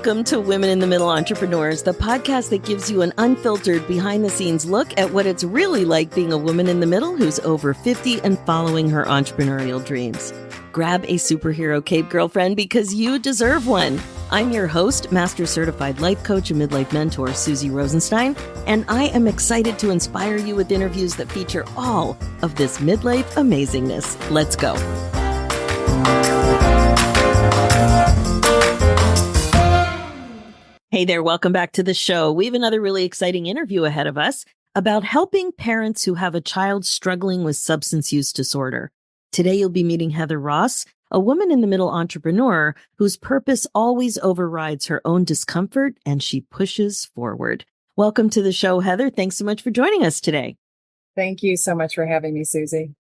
Welcome to Women in the Middle Entrepreneurs, the podcast that gives you an unfiltered, behind-the-scenes look at what it's really like being a woman in the middle who's over 50 and following her entrepreneurial dreams. Grab a superhero cape, girlfriend, because you deserve one. I'm your host, Master Certified Life Coach and Midlife Mentor, Suzy Rosenstein, and I am excited to inspire you with interviews that feature all of this midlife amazingness. Let's go. Hey there, welcome back to the show. We have another really exciting interview ahead of us about helping parents who have a child struggling with substance use disorder. Today, you'll be meeting Heather Ross, a woman in the middle entrepreneur whose purpose always overrides her own discomfort and she pushes forward. Welcome to the show, Heather. Thanks so much for joining us today. Thank you so much for having me, Suzy.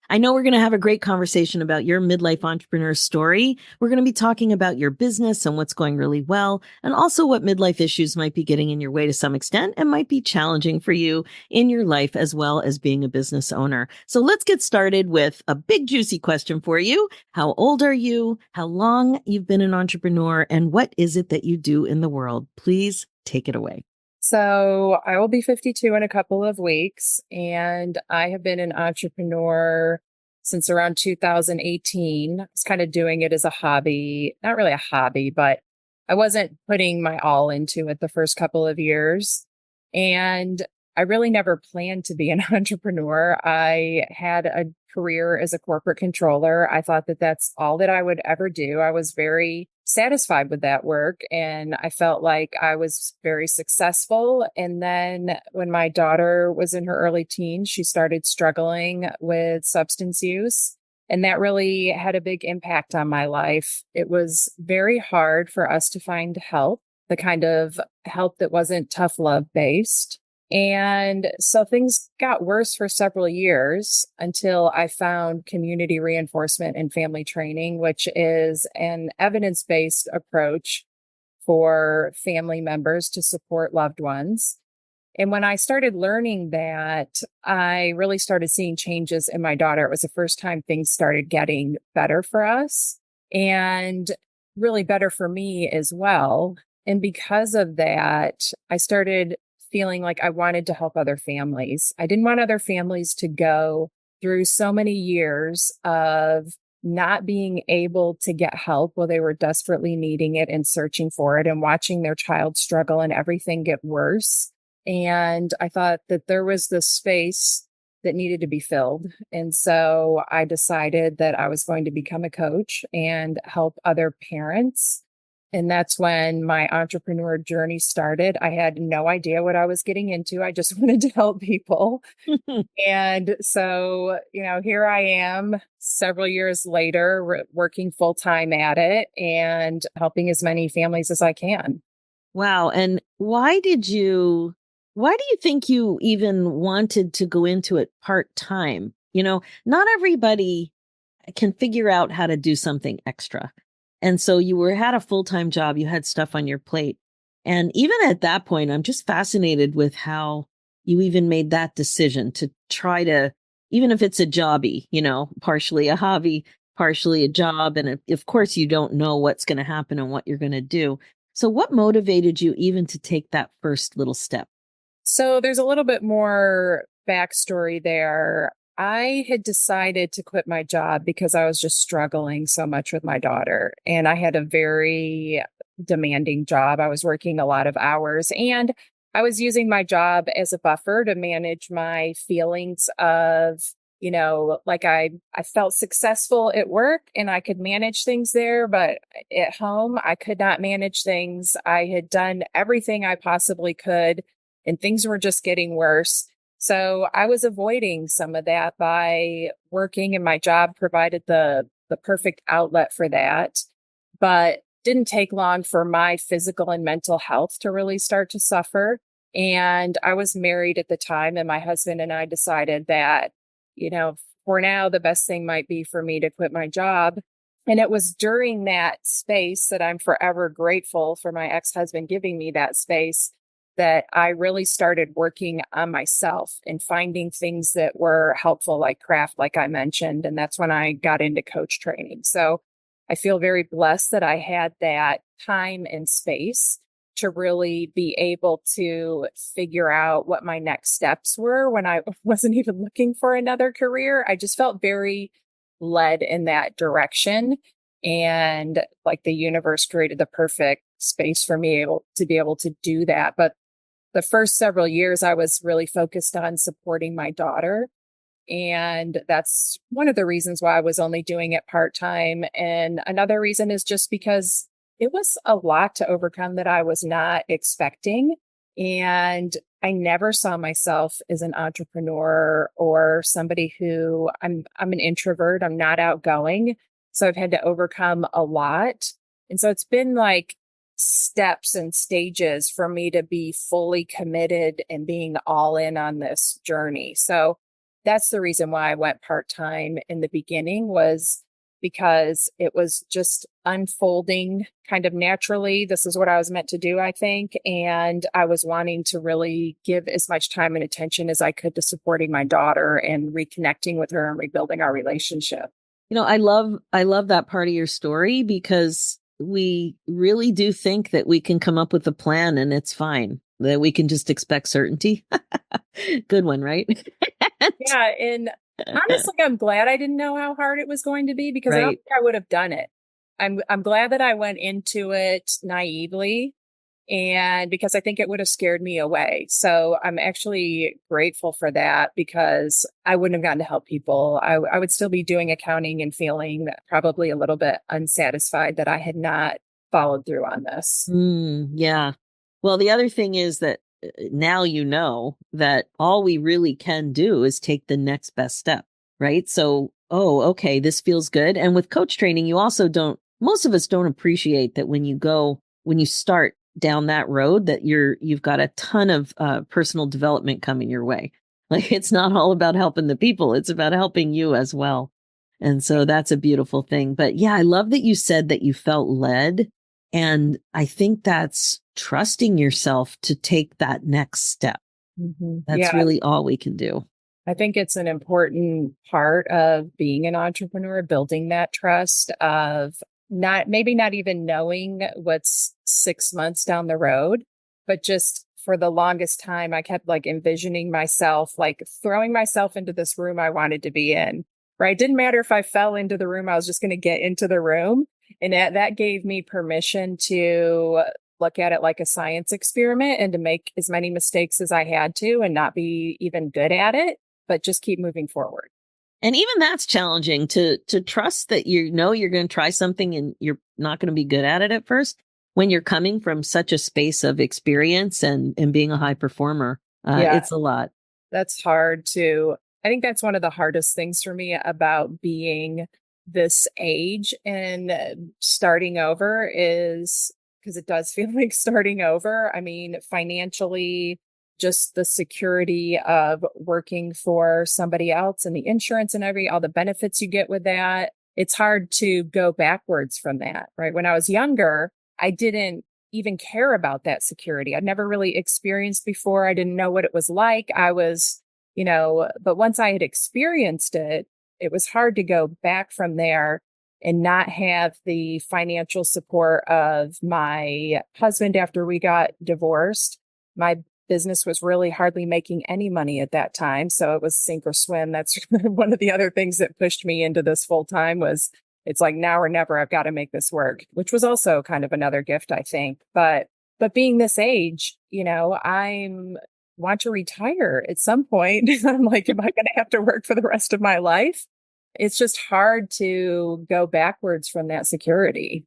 I know we're going to have a great conversation about your midlife entrepreneur story. We're going to be talking about your business and what's going really well, and also what midlife issues might be getting in your way to some extent and might be challenging for you in your life as well as being a business owner. So let's get started with a big juicy question for you. How old are you? How long you've been an entrepreneur? And what is it that you do in the world? Please take it away. So I will be 52 in a couple of weeks, and I have been an entrepreneur since around 2018. I was kind of doing it as a hobby, not really a hobby, but I wasn't putting my all into it the first couple of years. And I really never planned to be an entrepreneur. I had a career as a corporate controller. I thought that that's all that I would ever do. I was very satisfied with that work, and I felt like I was very successful. And then when my daughter was in her early teens, she started struggling with substance use. And that really had a big impact on my life. It was very hard for us to find help, the kind of help that wasn't tough love based. And so things got worse for several years until I found community reinforcement and family training, which is an evidence-based approach for family members to support loved ones. And when I started learning that, I really started seeing changes in my daughter. It was the first time things started getting better for us and really better for me as well. And because of that, I started feeling like I wanted to help other families. I didn't want other families to go through so many years of not being able to get help while they were desperately needing it and searching for it and watching their child struggle and everything get worse. And I thought that there was this space that needed to be filled. And so I decided that I was going to become a coach and help other parents. And that's when my entrepreneur journey started. I had no idea what I was getting into. I just wanted to help people. And so, here I am several years later, working full time at it and helping as many families as I can. Wow. And why do you think you even wanted to go into it part time? Not everybody can figure out how to do something extra. And so you had a full-time job, you had stuff on your plate. And even at that point, I'm just fascinated with how you even made that decision to try to, even if it's a jobby, partially a hobby, partially a job. And of course, you don't know what's going to happen and what you're going to do. So what motivated you even to take that first little step? So there's a little bit more backstory there. I had decided to quit my job because I was just struggling so much with my daughter. And I had a very demanding job. I was working a lot of hours and I was using my job as a buffer to manage my feelings of, like I felt successful at work and I could manage things there, but at home, I could not manage things. I had done everything I possibly could and things were just getting worse. So I was avoiding some of that by working, and my job provided the perfect outlet for that. But didn't take long for my physical and mental health to really start to suffer. And I was married at the time, and my husband and I decided that, for now, the best thing might be for me to quit my job. And it was during that space that I'm forever grateful for my ex-husband giving me that space that I really started working on myself and finding things that were helpful, like craft, like I mentioned. And that's when I got into coach training. So I feel very blessed that I had that time and space to really be able to figure out what my next steps were when I wasn't even looking for another career. I just felt very led in that direction. And like the universe created the perfect space for me to be able to do that. But the first several years, I was really focused on supporting my daughter. And that's one of the reasons why I was only doing it part time. And another reason is just because it was a lot to overcome that I was not expecting. And I never saw myself as an entrepreneur or somebody who I'm an introvert. I'm not outgoing. So I've had to overcome a lot. And so it's been like steps and stages for me to be fully committed and being all in on this journey. So that's the reason why I went part-time in the beginning, was because it was just unfolding kind of naturally. This is what I was meant to do, I think. And I was wanting to really give as much time and attention as I could to supporting my daughter and reconnecting with her and rebuilding our relationship. I love that part of your story, because we really do think that we can come up with a plan and it's fine, that we can just expect certainty. Good one, right? Yeah. And honestly, I'm glad I didn't know how hard it was going to be, because I don't Right. think I would have done it. I'm glad that I went into it naively, and because I think it would have scared me away. So I'm actually grateful for that, because I wouldn't have gotten to help people. I would still be doing accounting and feeling probably a little bit unsatisfied that I had not followed through on this. Yeah. Well, the other thing is that now you know that all we really can do is take the next best step, right? So, oh, okay, this feels good. And with coach training, you also don't, most of us don't appreciate that when you start down that road, that you've got a ton of personal development coming your way. Like, it's not all about helping the people, it's about helping you as well. And so that's a beautiful thing. But yeah, I love that you said that you felt led, and I think that's trusting yourself to take that next step. That's Yeah, really all we can do. I think it's an important part of being an entrepreneur, building that trust of not even knowing what's 6 months down the road, but just for the longest time, I kept like envisioning myself, like throwing myself into this room I wanted to be in, right? It didn't matter if I fell into the room, I was just going to get into the room. And that gave me permission to look at it like a science experiment and to make as many mistakes as I had to and not be even good at it, but just keep moving forward. And even that's challenging, to trust that you're going to try something and you're not going to be good at it at first, when you're coming from such a space of experience and being a high performer. Yeah, It's a lot. that's hard to. I think that's one of the hardest things for me about being this age and starting over, is because it does feel like starting over. I mean, financially, just the security of working for somebody else and the insurance and all the benefits you get with that. It's hard to go backwards from that, right? When I was younger, I didn't even care about that security. I'd never really experienced before. I didn't know what it was like. But once I had experienced it, it was hard to go back from there and not have the financial support of my husband after we got divorced. My business was really hardly making any money at that time. So it was sink or swim. That's one of the other things that pushed me into this full time. Was it's like now or never, I've got to make this work, which was also kind of another gift, I think. But being this age, I'm want to retire at some point. I'm like, am I going to have to work for the rest of my life? It's just hard to go backwards from that security.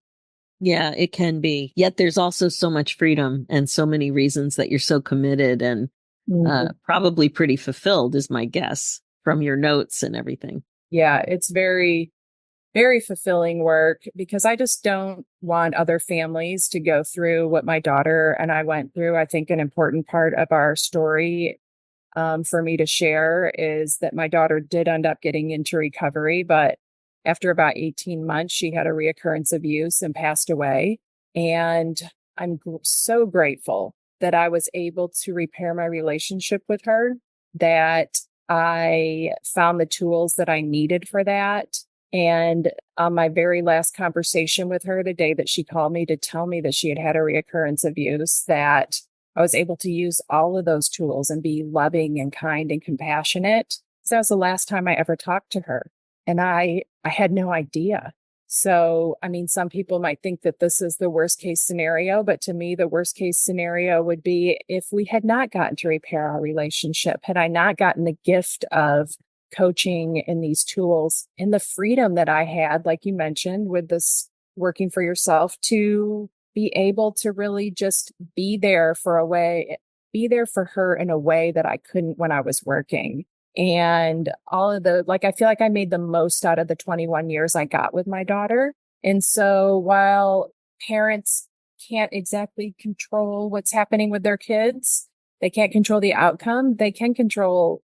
Yeah, it can be. Yet there's also so much freedom and so many reasons that you're so committed and Mhm. probably pretty fulfilled, is my guess from your notes and everything. Yeah, it's very, very fulfilling work, because I just don't want other families to go through what my daughter and I went through. I think an important part of our story, for me to share, is that my daughter did end up getting into recovery, but after about 18 months, she had a reoccurrence of use and passed away. And I'm so grateful that I was able to repair my relationship with her, that I found the tools that I needed for that. And on my very last conversation with her, the day that she called me to tell me that she had had a reoccurrence of use, that I was able to use all of those tools and be loving and kind and compassionate. So that was the last time I ever talked to her. And I had no idea. So, I mean, some people might think that this is the worst case scenario, but to me, the worst case scenario would be if we had not gotten to repair our relationship, had I not gotten the gift of coaching and these tools and the freedom that I had, like you mentioned, with this working for yourself to be able to really just be there for her in a way that I couldn't when I was working. And all of I feel like I made the most out of the 21 years I got with my daughter. And so while parents can't exactly control what's happening with their kids, they can't control the outcome, they can control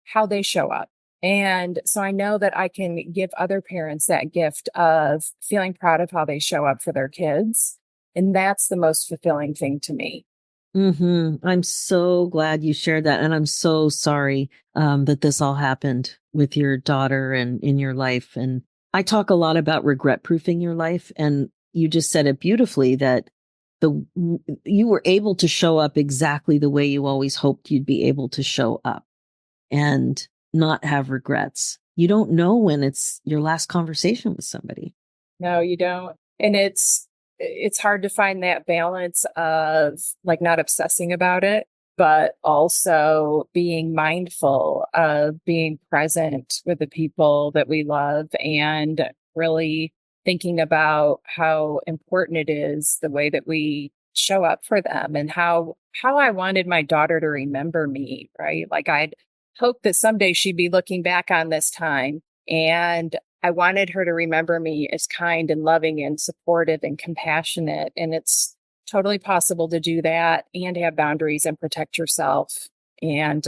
how they show up. And so I know that I can give other parents that gift of feeling proud of how they show up for their kids. And that's the most fulfilling thing to me. I'm so glad you shared that. And I'm so sorry that this all happened with your daughter and in your life. And I talk a lot about regret proofing your life. And you just said it beautifully that the you were able to show up exactly the way you always hoped you'd be able to show up and not have regrets. You don't know when it's your last conversation with somebody. No, you don't. And it's hard to find that balance of like not obsessing about it, but also being mindful of being present with the people that we love and really thinking about how important it is the way that we show up for them and how I wanted my daughter to remember me, right? Like I'd hope that someday she'd be looking back on this time and I wanted her to remember me as kind and loving and supportive and compassionate. And it's totally possible to do that and have boundaries and protect yourself. And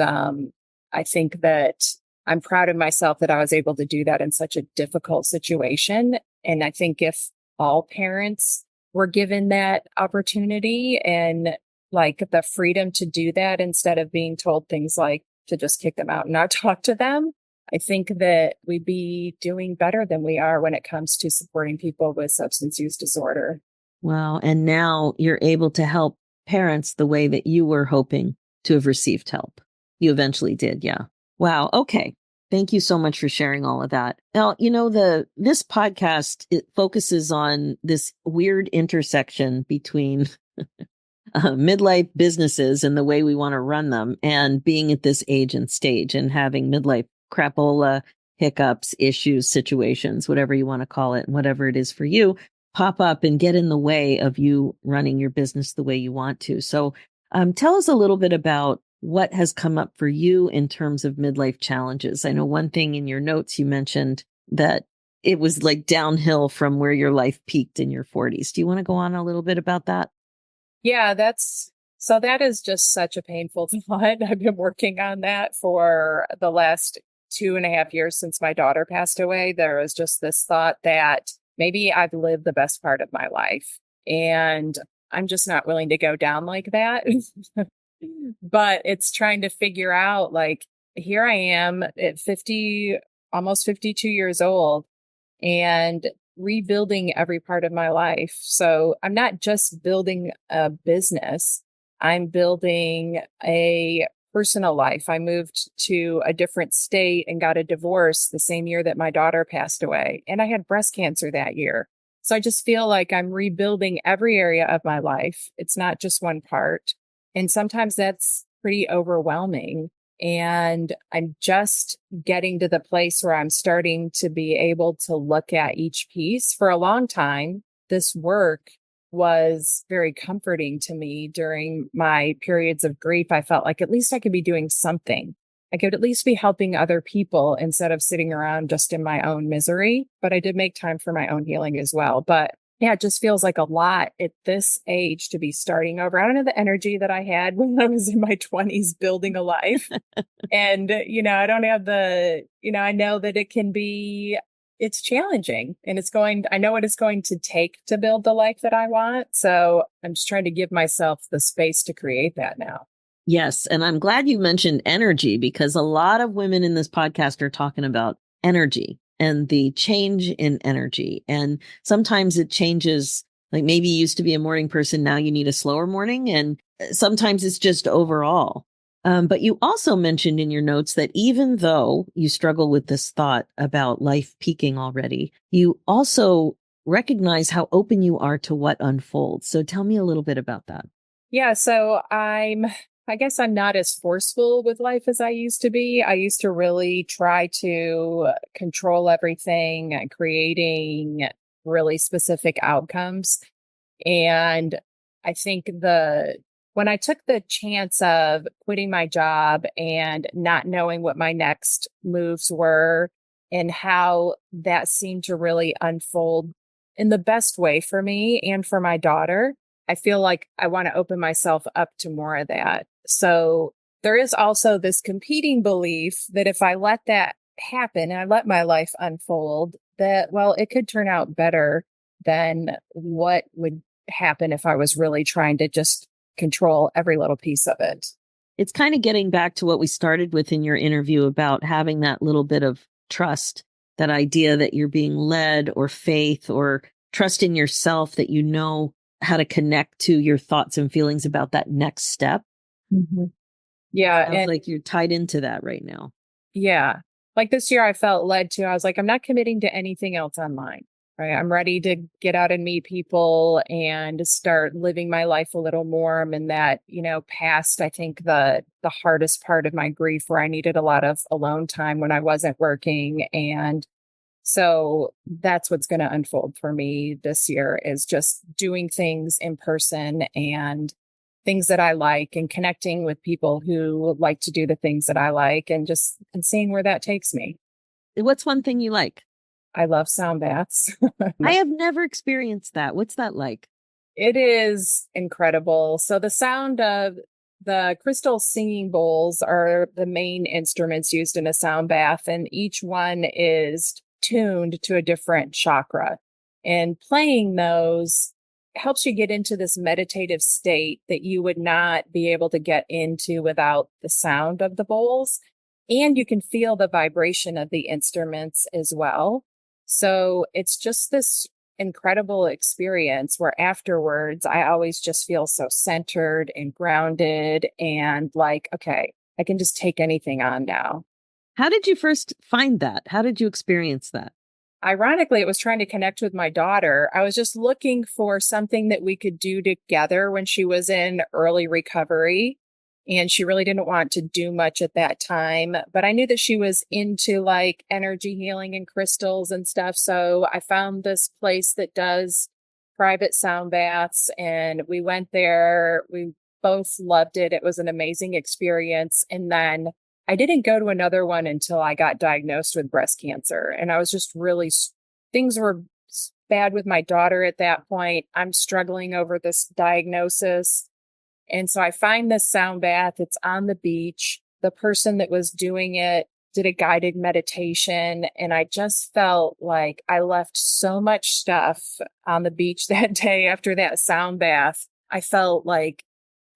I think that I'm proud of myself that I was able to do that in such a difficult situation. And I think if all parents were given that opportunity and like the freedom to do that instead of being told things like to just kick them out and not talk to them, I think that we'd be doing better than we are when it comes to supporting people with substance use disorder. Wow. And now you're able to help parents the way that you were hoping to have received help. You eventually did. Yeah. Wow. Okay. Thank you so much for sharing all of that. Now, this podcast, it focuses on this weird intersection between midlife businesses and the way we want to run them and being at this age and stage and having midlife crapola, hiccups, issues, situations, whatever you want to call it, and whatever it is for you, pop up and get in the way of you running your business the way you want to. So tell us a little bit about what has come up for you in terms of midlife challenges. I know one thing in your notes you mentioned that it was like downhill from where your life peaked in your 40s. Do you want to go on a little bit about that? Yeah, that is just such a painful thought. I've been working on that for the last 2.5 years since my daughter passed away. There was just this thought that maybe I've lived the best part of my life and I'm just not willing to go down like that. But it's trying to figure out like, here I am at 50, almost 52 years old and rebuilding every part of my life. So I'm not just building a business, I'm building a personal life. I moved to a different state and got a divorce the same year that my daughter passed away. And I had breast cancer that year. So I just feel like I'm rebuilding every area of my life. It's not just one part. And sometimes that's pretty overwhelming. And I'm just getting to the place where I'm starting to be able to look at each piece. For a long time, this work was very comforting to me during my periods of grief. I felt like at least I could be doing something. I could at least be helping other people instead of sitting around just in my own misery. But I did make time for my own healing as well. But yeah, it just feels like a lot at this age to be starting over. I don't have the energy that I had when I was in my 20s building a life. And, I don't have I know that it's challenging and I know what it's going to take to build the life that I want. So I'm just trying to give myself the space to create that now. Yes. And I'm glad you mentioned energy because a lot of women in this podcast are talking about energy. and the change in energy. And sometimes it changes, like maybe you used to be a morning person, now you need a slower morning. And sometimes it's just overall. But you also mentioned in your notes that even though you struggle with this thought about life peaking already, you also recognize how open you are to what unfolds. So tell me a little bit about that. Yeah, so I guess I'm not as forceful with life as I used to be. I used to really try to control everything, creating really specific outcomes. And I think when I took the chance of quitting my job and not knowing what my next moves were and how that seemed to really unfold in the best way for me and for my daughter, I feel like I want to open myself up to more of that. So there is also this competing belief that if I let that happen and I let my life unfold, that, well, it could turn out better than what would happen if I was really trying to just control every little piece of it. It's kind of getting back to what we started with in your interview about having that little bit of trust, that idea that you're being led, or faith, or trust in yourself, that you know how to connect to your thoughts and feelings about that next step. Mhm. Yeah. Sounds And like you're tied into that right now. yeah, like this year, I felt led to, I was like, I'm not committing to anything else online. Right. I'm ready to get out and meet people and start living my life a little more. I'm in that, past, I think the hardest part of my grief where I needed a lot of alone time when I wasn't working. And so that's what's going to unfold for me this year is just doing things in person and things that I like and connecting with people who like to do the things that I like and seeing where that takes me. What's one thing you like? I love sound baths. I have never experienced that. What's that like? It is incredible. So the sound of the crystal singing bowls are the main instruments used in a sound bath, and each one is tuned to a different chakra. And playing those helps you get into this meditative state that you would not be able to get into without the sound of the bowls. And you can feel the vibration of the instruments as well. So it's just this incredible experience where afterwards I always just feel so centered and grounded and like, okay, I can just take anything on now. How did you first find that? How did you experience that? Ironically, it was trying to connect with my daughter. I was just looking for something that we could do together when she was in early recovery. And she really didn't want to do much at that time. But I knew that she was into like energy healing and crystals and stuff. So I found this place that does private sound baths. And we went there. We both loved it. It was an amazing experience. And then I didn't go to another one until I got diagnosed with breast cancer. And I was just really, things were bad with my daughter at that point. I'm struggling over this diagnosis. And so I find this sound bath. It's on the beach. The person that was doing it did a guided meditation. And I just felt like I left so much stuff on the beach that day after that sound bath. I felt like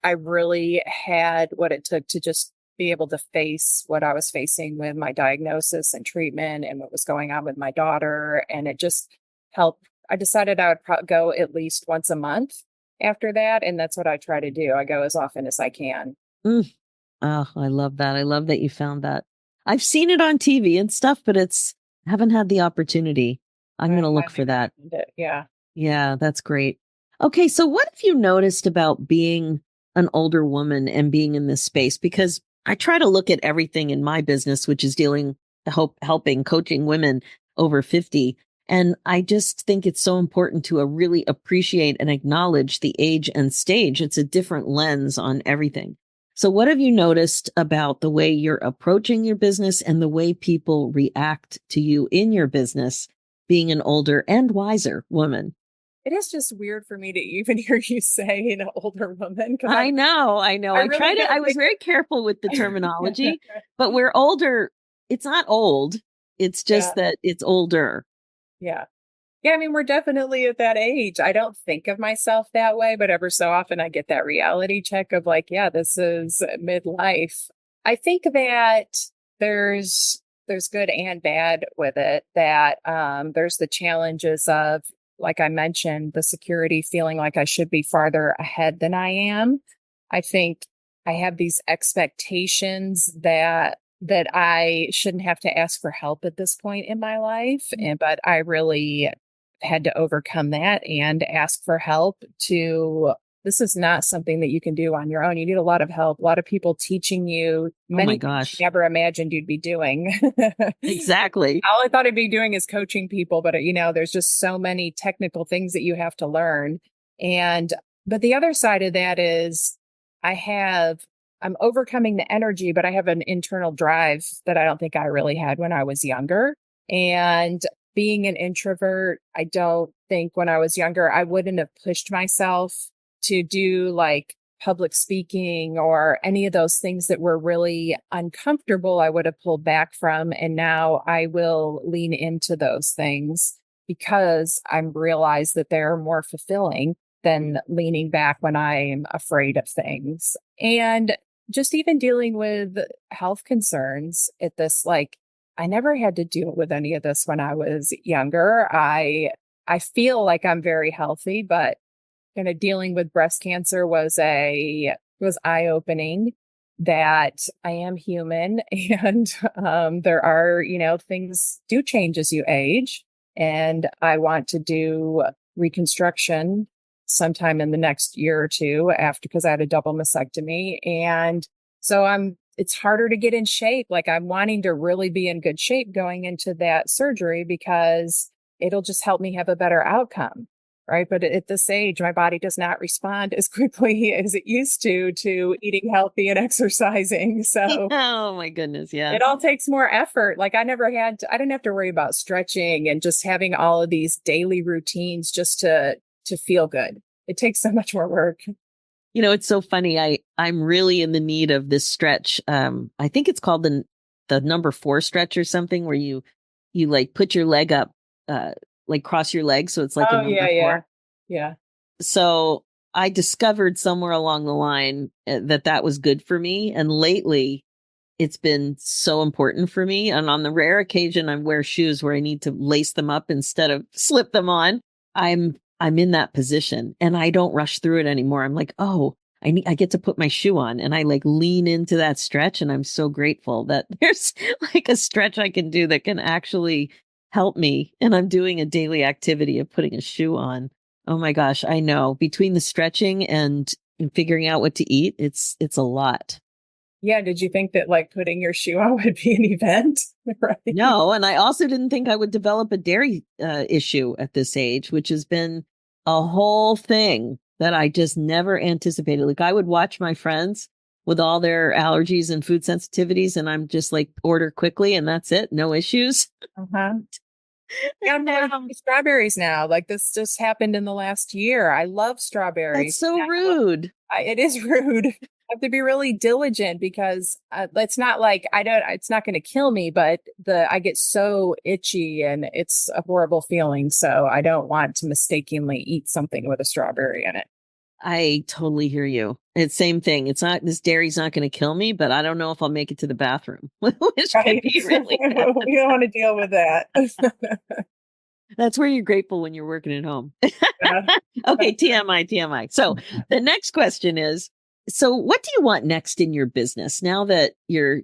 I really had what it took to just be able to face what I was facing with my diagnosis and treatment and what was going on with my daughter. And it just helped. I decided I would go at least once a month after that. And that's what I try to do. I go as often as I can. Mm. Oh, I love that. I love that you found that. I've seen it on TV and stuff, but haven't had the opportunity. I'm I going to look highly for that. recommend it. Yeah. Yeah, that's great. Okay, so what have you noticed about being an older woman and being in this space? Because I try to look at everything in my business, which is helping, coaching women over 50. And I just think it's so important to really appreciate and acknowledge the age and stage. It's a different lens on everything. So what have you noticed about the way you're approaching your business and the way people react to you in your business, being an older and wiser woman? It is just weird for me to even hear you say an older woman because I know, I know. I really I don't was think. very careful with the terminology, but we're older. It's not old. It's Yeah. just that it's older. Yeah. Yeah, I mean, we're definitely at that age. I don't think of myself that way, but ever so often I get that reality check of like, yeah, this is midlife. I think that there's there's good and bad with it. That there's the challenges of, like I mentioned, the security, feeling like I should be farther ahead than I am. I think I have these expectations that I shouldn't have to ask for help at this point in my life. And but I really had to overcome that and ask for help to this is not something that you can do on your own. You need a lot of help, a lot of people teaching you Oh my many things you gosh. never imagined you'd be doing. Exactly. All I thought I'd be doing is coaching people, but there's just so many technical things that you have to learn. And, but the other side of that is I have, I'm overcoming the energy, but I have an internal drive that I don't think I really had when I was younger. And being an introvert, I don't think when I was younger, I wouldn't have pushed myself to do like public speaking or any of those things that were really uncomfortable, I would have pulled back from. And now I will lean into those things because I'm realized that they're more fulfilling than leaning back when I'm afraid of things. And just even dealing with health concerns at this, like, I never had to deal with any of this when I was younger. I feel like I'm very healthy, but kind of dealing with breast cancer was eye-opening that I am human and there are, things do change as you age. And I want to do reconstruction sometime in the next year or two after because I had a double mastectomy. And so it's harder to get in shape. Like I'm wanting to really be in good shape going into that surgery because it'll just help me have a better outcome. Right. But at this age, my body does not respond as quickly as it used to eating healthy and exercising. So Oh my goodness. Yeah. it all takes more effort. Like I didn't have to worry about stretching and just having all of these daily routines just to feel good. It takes so much more work. It's so funny. I'm really in the need of this stretch. I think it's called the number 4 stretch or something where you like put your leg up, like cross your legs. So it's like a Oh yeah, number yeah. 4. Yeah. So I discovered somewhere along the line that was good for me. And lately it's been so important for me. And on the rare occasion I wear shoes where I need to lace them up instead of slip them on, I'm in that position and I don't rush through it anymore. I'm like, oh, I get to put my shoe on and I like lean into that stretch. And I'm so grateful that there's like a stretch I can do that can actually help me. And I'm doing a daily activity of putting a shoe on. Oh my gosh, I know between the stretching and figuring out what to eat, it's a lot. Yeah. Did you think that like putting your shoe on would be an event? Right. No, and I also didn't think I would develop a dairy issue at this age, which has been a whole thing that I just never anticipated. Like I would watch my friends with all their allergies and food sensitivities, and I'm just like order quickly and that's it, no issues. Uh-huh. Yeah, I'm allergic Now, to strawberries now. Like this just happened in the last year. I love that's strawberries. so rude. It is rude. I have to be really diligent because it's not like it's not going to kill me, but I get so itchy and it's a horrible feeling. So I don't want to mistakenly eat something with a strawberry in it. I totally hear you. It's same thing. It's not this dairy's not going to kill me, but I don't know if I'll make it to the bathroom, which could Right. be We really bad. don't want to deal with that. That's where you're grateful when you're working at home. Yeah. Okay, TMI, TMI. So the next question is, so what do you want next in your business now that you're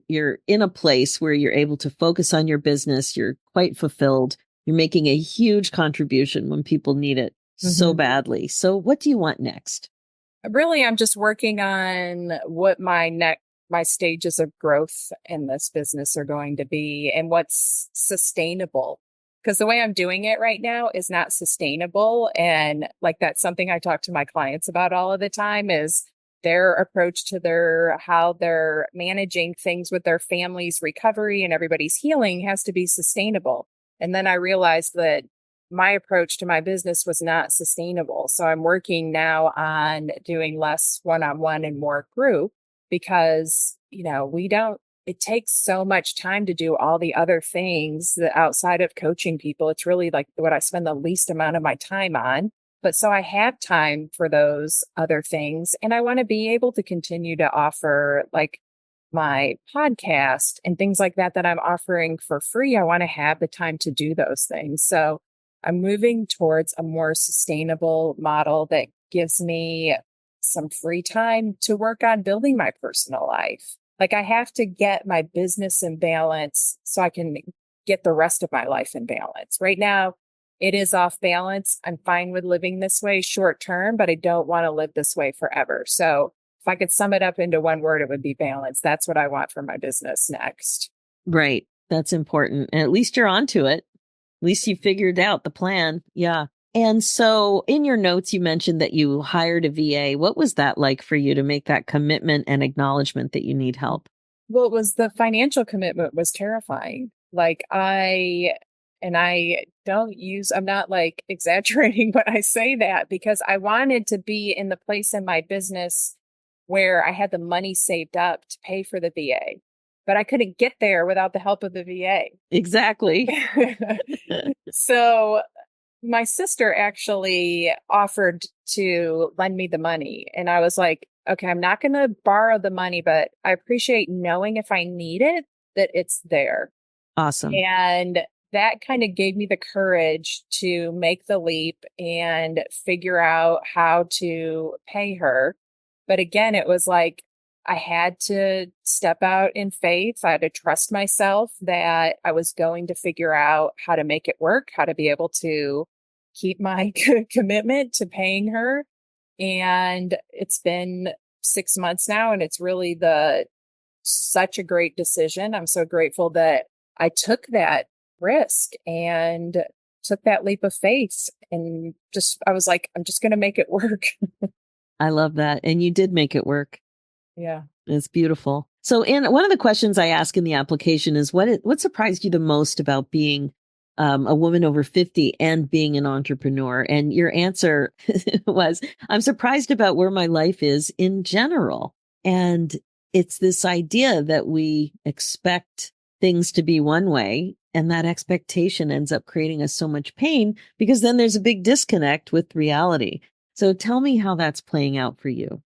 in a place where you're able to focus on your business, you're quite fulfilled, you're making a huge contribution when people need it so Mhm. badly. So what do you want next? Really, I'm just working on what my stages of growth in this business are going to be and what's sustainable. Because the way I'm doing it right now is not sustainable. And like that's something I talk to my clients about all of the time is their approach to how they're managing things with their family's recovery and everybody's healing has to be sustainable. And then I realized that my approach to my business was not sustainable. So I'm working now on doing less one-on-one and more group because, it takes so much time to do all the other things that outside of coaching people. It's really like what I spend the least amount of my time on. But so I have time for those other things. And I want to be able to continue to offer like my podcast and things like that I'm offering for free, I want to have the time to do those things. So I'm moving towards a more sustainable model that gives me some free time to work on building my personal life. Like I have to get my business in balance so I can get the rest of my life in balance. Right now, it is off balance. I'm fine with living this way short term, but I don't want to live this way forever. So if I could sum it up into one word, it would be balance. That's what I want for my business next. Right. That's important. And at least you're onto it. At least you figured out the plan. Yeah. And so in your notes, you mentioned that you hired a VA. What was that like for you to make that commitment and acknowledgement that you need help? Well, it was the financial commitment was terrifying. I'm not like exaggerating when I say that because I wanted to be in the place in my business where I had the money saved up to pay for the VA, but I couldn't get there without the help of the VA. Exactly. So my sister actually offered to lend me the money. And I was like, okay, I'm not going to borrow the money, but I appreciate knowing if I need it, that it's there. Awesome. And that kind of gave me the courage to make the leap and figure out how to pay her. But again, it was like I had to step out in faith. I had to trust myself that I was going to figure out how to make it work, how to be able to keep my commitment to paying her. And it's been 6 months now, and it's really such a great decision. I'm so grateful that I took that risk and took that leap of faith and I was like, I'm just going to make it work. I love that. And you did make it work. Yeah. It's beautiful. So in one of the questions I ask in the application is what surprised you the most about being a woman over 50 and being an entrepreneur? And your answer was, I'm surprised about where my life is in general. And it's this idea that we expect things to be one way, and that expectation ends up creating us so much pain because then there's a big disconnect with reality. So tell me how that's playing out for you.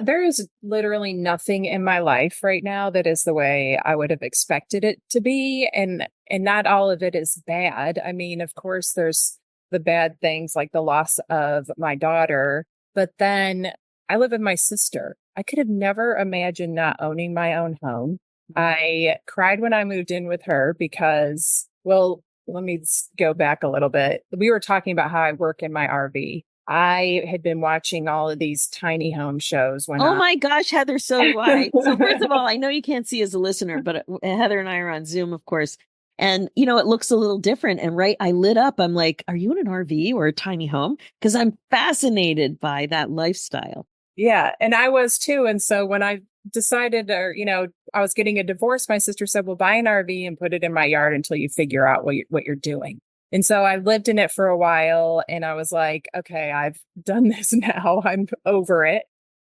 There is literally nothing in my life right now that is the way I would have expected it to be. And not all of it is bad. I mean, of course, there's the bad things like the loss of my daughter, but then I live with my sister. I could have never imagined not owning my own home. I cried when I moved in with her because, well, let me go back a little bit. We were talking about how I work in my RV. I had been watching all of these tiny home shows when Oh I. my gosh, Heather, so do I. So first of all, I know you can't see as a listener, but Heather and I are on Zoom, of course. And it looks a little different. And right, I lit up. I'm like, are you in an RV or a tiny home? Because I'm fascinated by that lifestyle. Yeah, and I was too. And so when I decided, I was getting a divorce, my sister said, well, buy an RV and put it in my yard until you figure out what you're doing. And so I lived in it for a while and I was like, okay, I've done this now. I'm over it.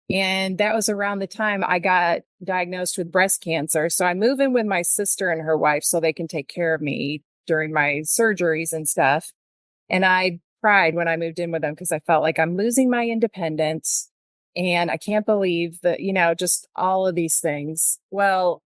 And that was around the time I got diagnosed with breast cancer. So I move in with my sister and her wife so they can take care of me during my surgeries and stuff. And I cried when I moved in with them because I felt like I'm losing my independence. And I can't believe that, just all of these things. Well,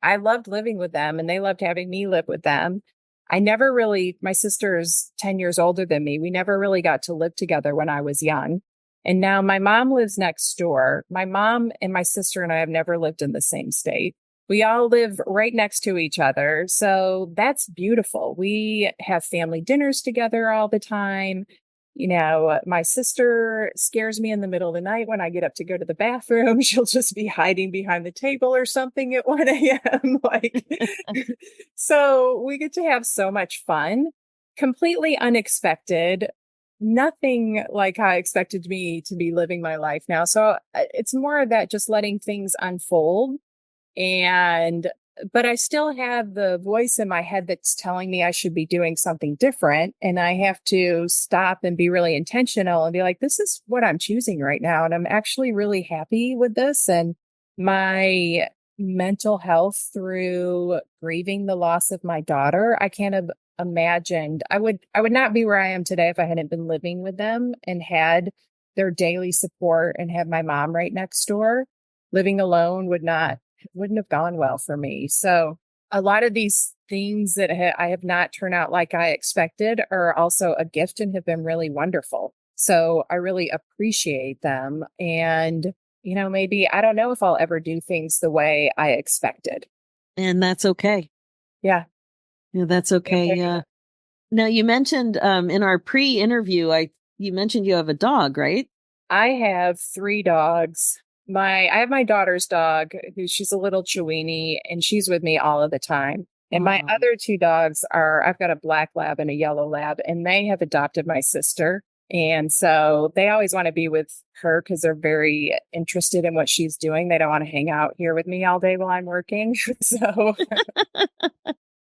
I loved living with them and they loved having me live with them. My sister is 10 years older than me. We never really got to live together when I was young. And now my mom lives next door. My mom and my sister and I have never lived in the same state. We all live right next to each other. So that's beautiful. We have family dinners together all the time. My sister scares me in the middle of the night when I get up to go to the bathroom. She'll just be hiding behind the table or something at 1 a.m. So we get to have so much fun, completely unexpected, nothing like how I expected me to be living my life now. So it's more of that just letting things unfold but I still have the voice in my head that's telling me I should be doing something different. And I have to stop and be really intentional and be like, this is what I'm choosing right now. And I'm actually really happy with this. And my mental health through grieving the loss of my daughter, I can't have imagined. I would not be where I am today if I hadn't been living with them and had their daily support and had my mom right next door. Living alone would not wouldn't have gone well for me. So a lot of these things that I have not turned out like I expected are also a gift and have been really wonderful. So I really appreciate them. And, maybe I don't know if I'll ever do things the way I expected. And that's okay. Yeah. Yeah, that's okay. Now you mentioned in our pre-interview, you mentioned you have a dog, right? I have 3 dogs. I have my daughter's dog, she's a little Chiweenie, and she's with me all of the time. And my Oh. other 2 dogs I've got a black lab and a yellow lab, and they have adopted my sister. And so they always want to be with her because they're very interested in what she's doing. They don't want to hang out here with me all day while I'm working. So,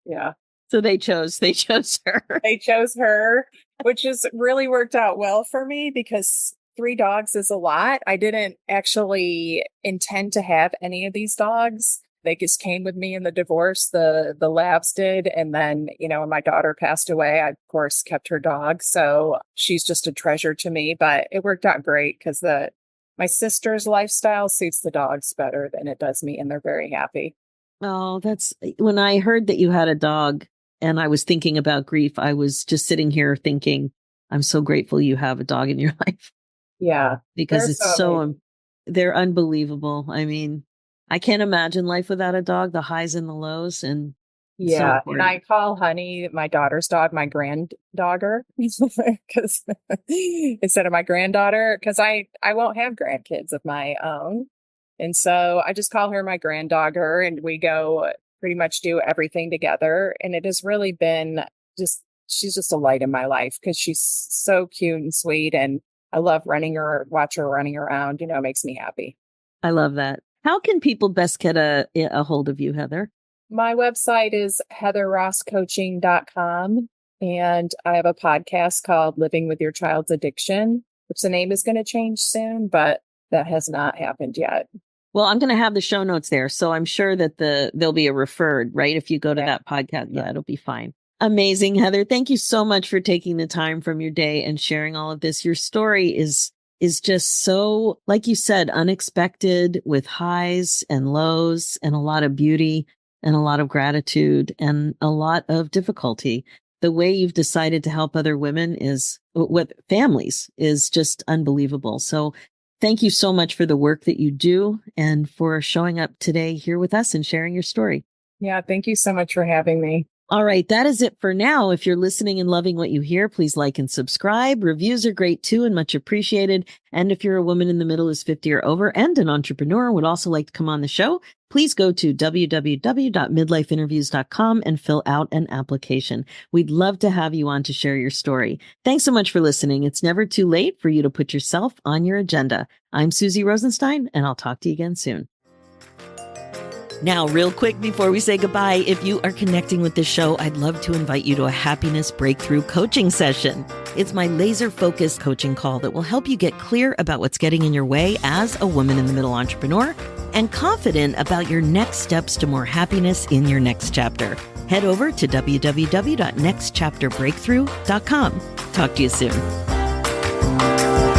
yeah. So they chose her. They chose her, which has really worked out well for me because 3 dogs is a lot. I didn't actually intend to have any of these dogs. They just came with me in the divorce. The labs did. And then, when my daughter passed away, I, of course, kept her dog. So she's just a treasure to me. But it worked out great because my sister's lifestyle suits the dogs better than it does me. And they're very happy. Oh, that's when I heard that you had a dog and I was thinking about grief, I was just sitting here thinking, I'm so grateful you have a dog in your life. Yeah. Because they're unbelievable. I mean, I can't imagine life without a dog, the highs and the lows. And yeah. And I call Honey, my daughter's dog, my granddogger because instead of my granddaughter, because I won't have grandkids of my own. And so I just call her my granddogger, and we go pretty much do everything together. And it has really been she's just a light in my life because she's so cute and sweet. And I love watch her running around, it makes me happy. I love that. How can people best get a hold of you, Heather? My website is heatherrosscoaching.com. And I have a podcast called Living with Your Child's Addiction, which the name is going to change soon, but that has not happened yet. Well, I'm going to have the show notes there. So I'm sure that there'll be a referred, right? If you go to that podcast, yeah, it'll be fine. Amazing, Heather. Thank you so much for taking the time from your day and sharing all of this. Your story is just so, like you said, unexpected, with highs and lows and a lot of beauty and a lot of gratitude and a lot of difficulty. The way you've decided to help other women with families is just unbelievable. So thank you so much for the work that you do and for showing up today here with us and sharing your story. Yeah, thank you so much for having me. All right, that is it for now. If you're listening and loving what you hear, please like and subscribe. Reviews are great too and much appreciated. And if you're a woman in the middle who's 50 or over and an entrepreneur would also like to come on the show, please go to www.midlifeinterviews.com and fill out an application. We'd love to have you on to share your story. Thanks so much for listening. It's never too late for you to put yourself on your agenda. I'm Suzy Rosenstein, and I'll talk to you again soon. Now, real quick before we say goodbye, if you are connecting with this show, I'd love to invite you to a happiness breakthrough coaching session. It's my laser-focused coaching call that will help you get clear about what's getting in your way as a woman in the middle entrepreneur and confident about your next steps to more happiness in your next chapter. Head over to www.nextchapterbreakthrough.com. Talk to you soon.